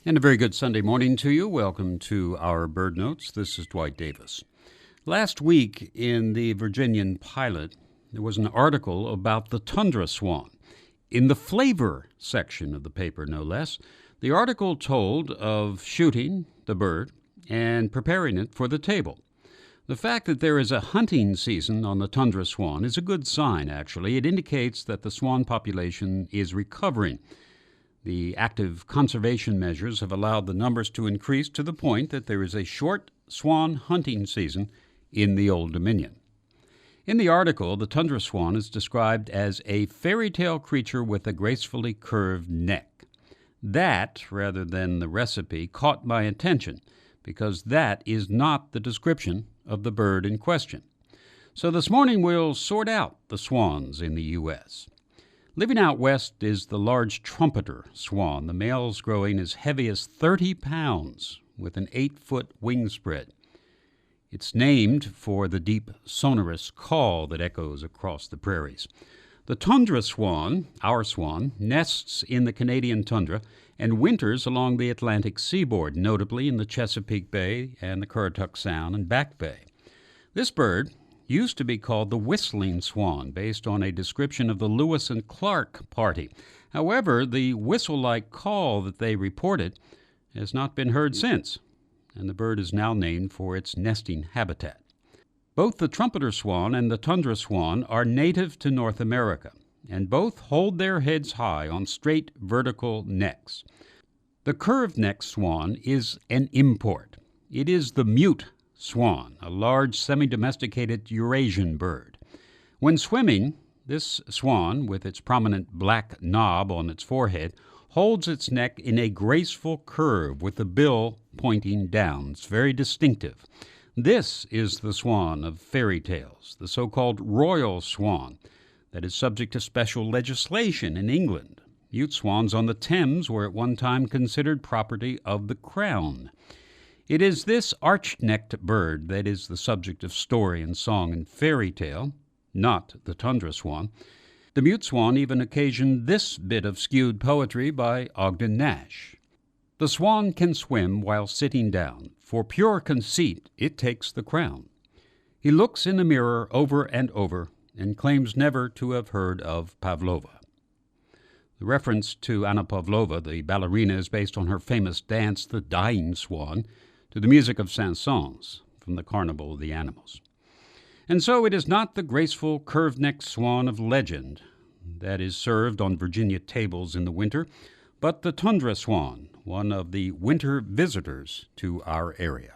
And a very good Sunday morning to you. Welcome to our Bird Notes. This is Dwight Davis. Last week in the Virginian Pilot, there was an article about the tundra swan. In the flavor section of the paper, no less, the article told of shooting the bird and preparing it for the table. The fact that there is a hunting season on the tundra swan is a good sign, actually. It indicates that the swan population is recovering. The active conservation measures have allowed the numbers to increase to the point that there is a short swan hunting season in the Old Dominion. In the article, the tundra swan is described as a fairy tale creature with a gracefully curved neck. That, rather than the recipe, caught my attention because that is not the description of the bird in question. So this morning we'll sort out the swans in the U.S. Living out west is the large trumpeter swan, the males growing as heavy as 30 pounds with an 8-foot wingspread. It's named for the deep, sonorous call that echoes across the prairies. The tundra swan, our swan, nests in the Canadian tundra and winters along the Atlantic seaboard, notably in the Chesapeake Bay and the Currituck Sound and Back Bay. This bird used to be called the whistling swan, based on a description of the Lewis and Clark party. However, the whistle-like call that they reported has not been heard since, and the bird is now named for its nesting habitat. Both the trumpeter swan and the tundra swan are native to North America, and both hold their heads high on straight vertical necks. The curved-necked swan is an import. It is the mute swan, a large semi-domesticated Eurasian bird. When swimming, this swan, with its prominent black knob on its forehead, holds its neck in a graceful curve with the bill pointing down. It's very distinctive. This is the swan of fairy tales, the so-called royal swan, that is subject to special legislation in England. Mute swans on the Thames were at one time considered property of the Crown. It is this arch-necked bird that is the subject of story and song and fairy tale, not the tundra swan. The mute swan even occasioned this bit of skewed poetry by Ogden Nash. The swan can swim while sitting down. For pure conceit it takes the crown. He looks in the mirror over and over and claims never to have heard of Pavlova. The reference to Anna Pavlova, the ballerina, is based on her famous dance, The Dying Swan, to the music of Saint-Saëns from the Carnival of the Animals. And so it is not the graceful, curved-necked swan of legend that is served on Virginia tables in the winter, but the tundra swan, one of the winter visitors to our area.